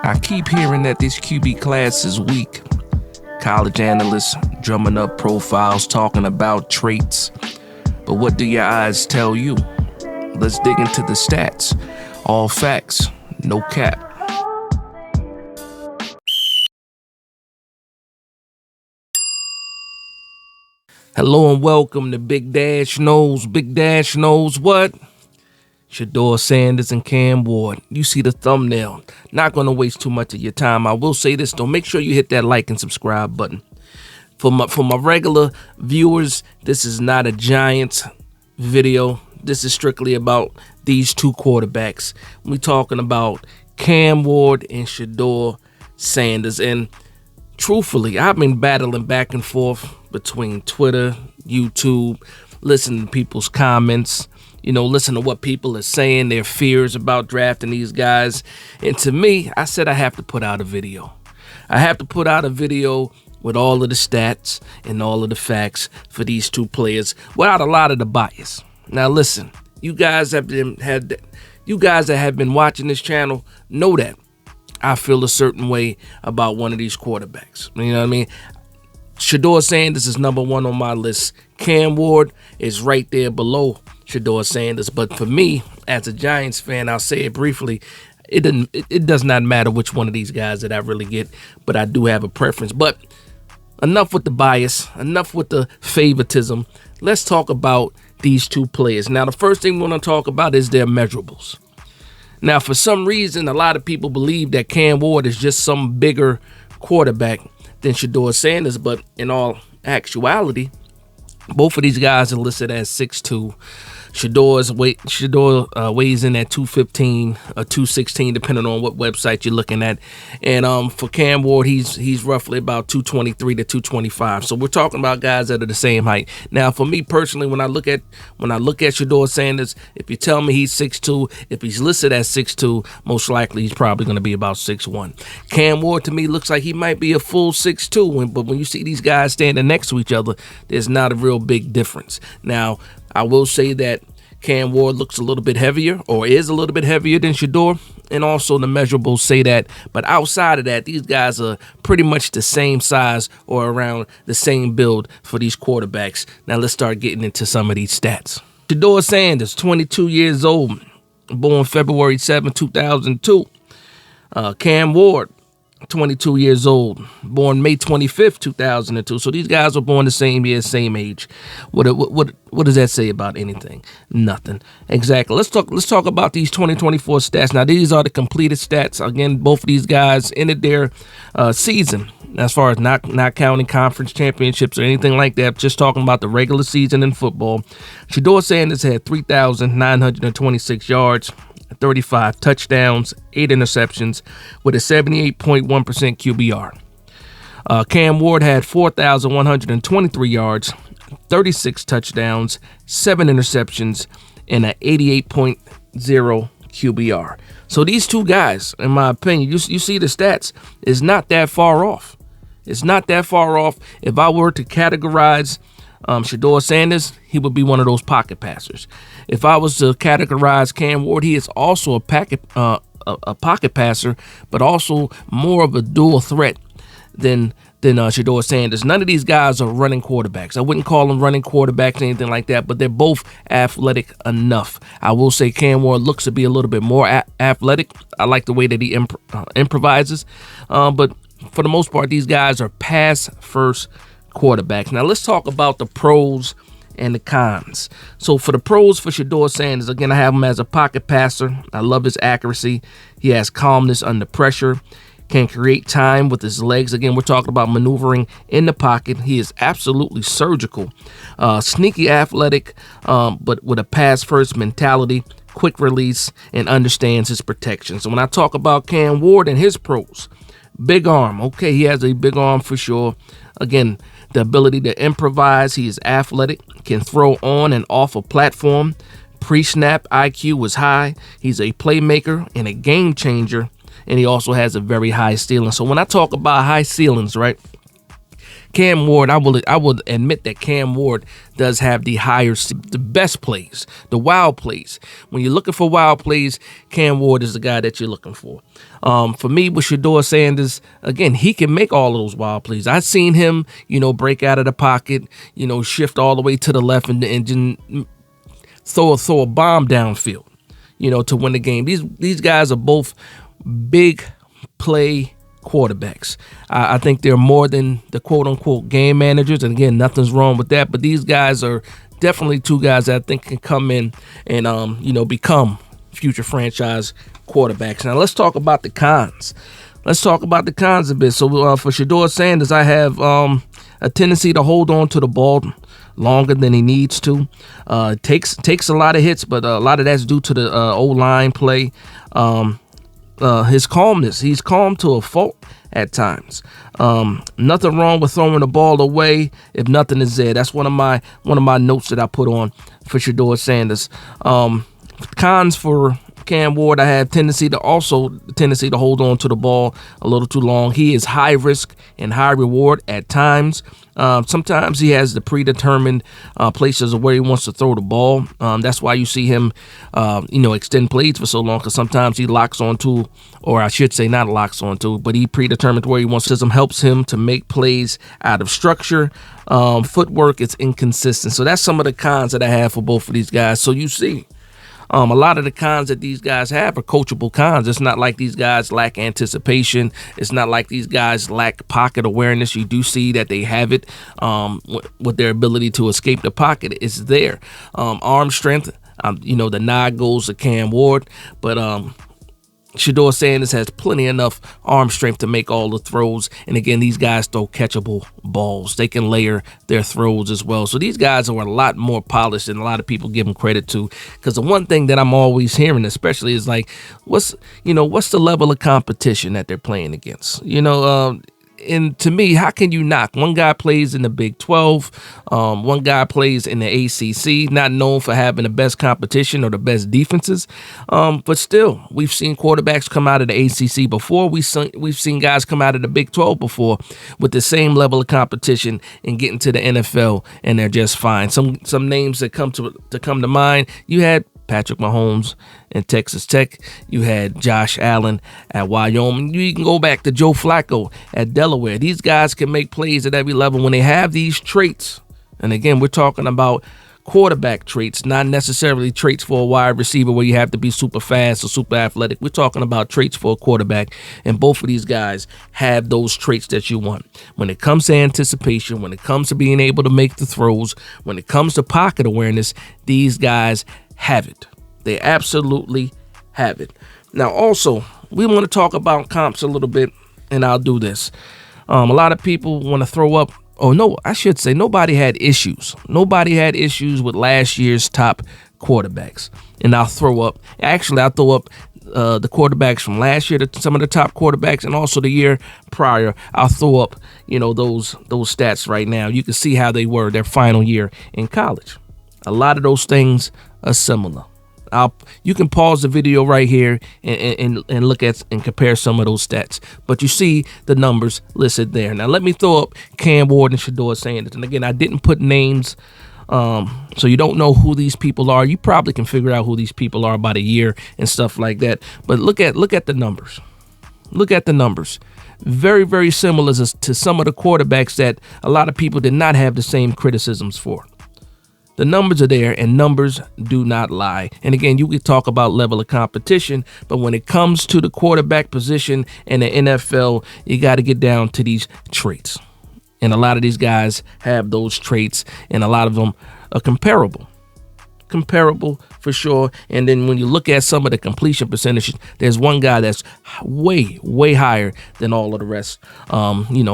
I keep hearing that this QB class is weak. College analysts drumming up profiles talking about traits. But what do your eyes tell you? Let's dig into the stats. All facts, no cap. Hello and welcome to Big Dash Knows. Big Dash knows what? Shedeur Sanders and Cam Ward. You see the thumbnail. Not going to waste too much of your time. I will say this though. Make sure you hit that like and subscribe button. For my regular viewers, this is not a Giants video. This is strictly about these two quarterbacks. We're talking about Cam Ward and Shedeur Sanders. And truthfully, I've been battling back and forth between Twitter, YouTube, listening to people's comments, listen to what people are saying, their fears about drafting these guys. And to me, I said I have to put out a video. I have to put out a video with all of the stats and all of the facts for these two players without a lot of the bias. Now listen, you guys that have been watching this channel know that I feel a certain way about one of these quarterbacks. You know what I mean? Shedeur Sanders is number one on my list. Cam Ward is right there below Shedeur Sanders. But for me, as a Giants fan, I'll say it briefly, it does not matter which one of these guys that I really get, but I do have a preference. But enough with the bias, enough with the favoritism. Let's talk about these two players. Now, the first thing we want to talk about is their measurables. Now, for some reason, a lot of people believe that Cam Ward is just some bigger quarterback than Shedeur Sanders, but in all actuality, both of these guys are listed as 6'2". Shedeur weighs in at 215 or 216, depending on what website you're looking at. And for Cam Ward, he's roughly about 223 to 225. So we're talking about guys that are the same height. Now, for me personally, when I look at Shedeur Sanders, if you tell me he's 6'2", if he's listed as 6'2", most likely he's probably going to be about 6'1". Cam Ward to me looks like he might be a full 6'2", but when you see these guys standing next to each other, there's not a real big difference. Now, I will say that Cam Ward looks a little bit heavier, or is a little bit heavier than Shedeur, and also the measurables say that. But outside of that, these guys are pretty much the same size or around the same build for these quarterbacks. Now let's start getting into some of these stats. Shedeur Sanders, 22 years old, born February 7, 2002. Cam Ward, 22 years old, born May 25th, 2002. So these guys were born the same year, same age. What does that say about anything? Nothing. Exactly. Let's talk about these 2024 stats. Now, these are the completed stats. Again, both of these guys ended their season, as far as not counting conference championships or anything like that, just talking about the regular season in football. Shedeur Sanders had 3,926 yards, 35 touchdowns, 8 interceptions, with a 78.1% QBR. Cam Ward had 4,123 yards, 36 touchdowns, 7 interceptions, and an 88.0 QBR. So these two guys, in my opinion, you see the stats, is not that far off. It's not that far off. If I were to categorize Shedeur Sanders, he would be one of those pocket passers. If I was to categorize Cam Ward, he is also a pocket passer, but also more of a dual threat than Shedeur Sanders. None of these guys are running quarterbacks. I wouldn't call them running quarterbacks or anything like that, but they're both athletic enough. I will say Cam Ward looks to be a little bit more athletic. I like the way that he improvises, but for the most part, these guys are pass-first quarterbacks. Now let's talk about the pros and the cons. So for the pros for Shedeur Sanders, again, I have him as a pocket passer. I love his accuracy. He has calmness under pressure, can create time with his legs. Again, we're talking about maneuvering in the pocket. He is absolutely surgical, sneaky athletic, but with a pass-first mentality, quick release, and understands his protection. So when I talk about Cam Ward and his pros, big arm. Okay, he has a big arm for sure. Again, the ability to improvise. He is athletic, can throw on and off a platform. Pre-snap IQ was high. He's a playmaker and a game changer, and he also has a very high ceiling. So when I talk about high ceilings, right, Cam Ward, I will admit that Cam Ward does have the best plays, the wild plays. When you're looking for wild plays, Cam Ward is the guy that you're looking for. For me, with Shedeur Sanders, again, he can make all of those wild plays. I've seen him, break out of the pocket, shift all the way to the left and throw a bomb downfield, to win the game. These guys are both big play quarterbacks. I think they're more than the quote unquote game managers. And again, nothing's wrong with that. But these guys are definitely two guys that I think can come in and, become future franchise quarterbacks. Now let's talk about the cons. Let's talk about the cons a bit. So for Shedeur Sanders, I have a tendency to hold on to the ball longer than he needs to. Takes a lot of hits, but a lot of that's due to the O-line play. His calmness. He's calm to a fault at times. Nothing wrong with throwing the ball away if nothing is there. That's one of my notes that I put on for Shedeur Sanders. Cons for Cam Ward, I have tendency to hold on to the ball a little too long. He is high risk and high reward at times. Sometimes he has the predetermined places of where he wants to throw the ball. That's why you see him, extend plays for so long, because sometimes he locks onto, or I should say not locks onto, but he predetermined where he wants to. Helps him to make plays out of structure. Footwork is inconsistent. So that's some of the cons that I have for both of these guys. So you see, a lot of the cons that these guys have are coachable cons. It's not like these guys lack anticipation. It's not like these guys lack pocket awareness. You do see that they have it with their ability to escape the pocket. It's there. Arm strength, the nod goes to Cam Ward, but Shedeur Sanders has plenty enough arm strength to make all the throws. And again, these guys throw catchable balls. They can layer their throws as well. So these guys are a lot more polished than a lot of people give them credit to. Because the one thing that I'm always hearing, especially, is like, what's the level of competition that they're playing against? And to me, how can you knock? One guy plays in the Big 12. One guy plays in the ACC, not known for having the best competition or the best defenses. But still, we've seen quarterbacks come out of the ACC before. We've seen guys come out of the Big 12 before with the same level of competition and get into the NFL, and they're just fine. Some names that come to mind. You had Patrick Mahomes in Texas Tech. You had Josh Allen at Wyoming. You can go back to Joe Flacco at Delaware. These guys can make plays at every level when they have these traits. And again, we're talking about quarterback traits, not necessarily traits for a wide receiver where you have to be super fast or super athletic. We're talking about traits for a quarterback, and both of these guys have those traits that you want. When it comes to anticipation, when it comes to being able to make the throws, when it comes to pocket awareness, these guys have it. They absolutely have it. Now, also, we want to talk about comps a little bit, and I'll do this. A lot of people want to throw up, I should say nobody had issues. Nobody had issues with last year's top quarterbacks. And I'll throw up the quarterbacks from last year, some of the top quarterbacks, and also the year prior. I'll throw up, those stats right now. You can see how they were their final year in college. A lot of those things are similar. You can pause the video right here and look at and compare some of those stats. But you see the numbers listed there. Now let me throw up Cam Ward and Shedeur Sanders. And again, I didn't put names, so you don't know who these people are. You probably can figure out who these people are by the year and stuff like that. But look at the numbers. Look at the numbers. Very, very similar to some of the quarterbacks that a lot of people did not have the same criticisms for. The numbers are there, and numbers do not lie. And again, you could talk about level of competition, but when it comes to the quarterback position in the NFL, you got to get down to these traits. And a lot of these guys have those traits, and a lot of them are comparable. Comparable for sure. And then when you look at some of the completion percentages, there's one guy that's way, way higher than all of the rest,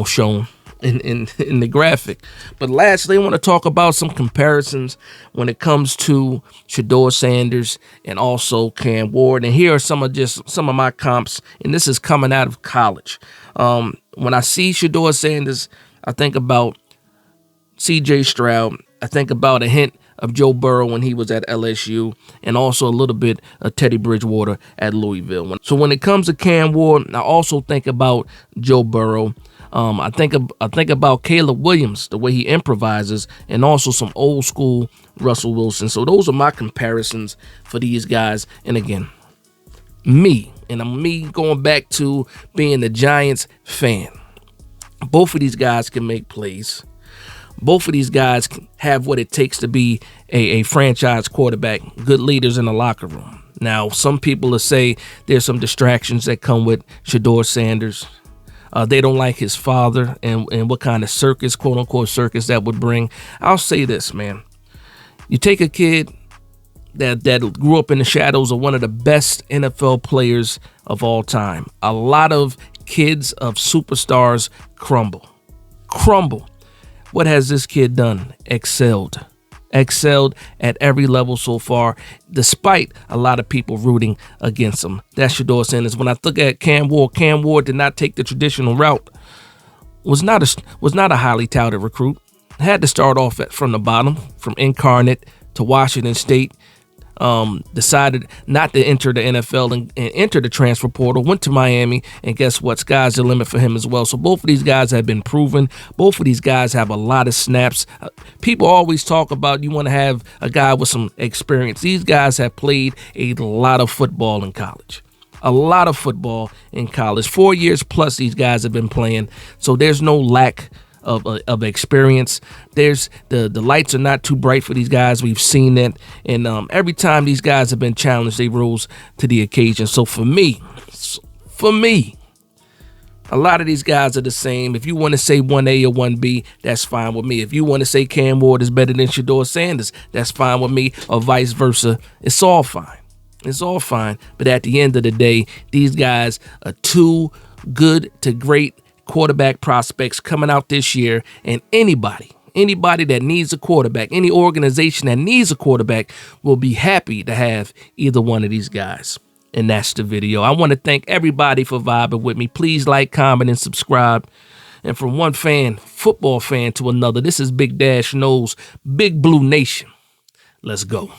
shown in the graphic. But lastly, I want to talk about some comparisons when it comes to Shedeur Sanders and also Cam Ward. And here are some of my comps, and this is coming out of college. When I see Shedeur Sanders, I think about C.J. Stroud. I think about a hint of Joe Burrow when he was at LSU, and also a little bit of Teddy Bridgewater at Louisville. So when it comes to Cam Ward, I also think about Joe Burrow. I think about Caleb Williams, the way he improvises, and also some old school Russell Wilson. So those are my comparisons for these guys. And again, me going back to being the Giants fan. Both of these guys can make plays. Both of these guys have what it takes to be a franchise quarterback, good leaders in the locker room. Now, some people will say there's some distractions that come with Shedeur Sanders. They don't like his father and what kind of circus, quote unquote circus, that would bring. I'll say this, man. You take a kid that grew up in the shadows of one of the best NFL players of all time. A lot of kids of superstars crumble. What has this kid done? Excelled at every level so far, despite a lot of people rooting against him. That's Shedeur Sanders. When I look at Cam Ward did not take the traditional route. Was not a highly touted recruit. Had to start off from the bottom, from Incarnate to Washington State. Decided not to enter the NFL and enter the transfer portal, went to Miami, and guess what? Sky's the limit for him as well. So both of these guys have been proven. Both of these guys have a lot of snaps. People always talk about you want to have a guy with some experience. These guys have played a lot of football in college. 4 years plus these guys have been playing. So there's no lack of experience. There's the lights are not too bright for these guys. We've seen that, and every time these guys have been challenged, they rose to the occasion. So for me, a lot of these guys are the same. If you want to say 1A or 1B, that's fine with me. If you want to say Cam Ward is better than Shedeur Sanders, that's fine with me, or vice versa. It's all fine. But at the end of the day, these guys are too good to great quarterback prospects coming out this year, and anybody that needs a quarterback, any organization that needs a quarterback will be happy to have either one of these guys. And that's the video. I want to thank everybody for vibing with me. Please like, comment, and subscribe. And from one football fan to another, this is Big Dash Knows, Big Blue Nation. Let's go.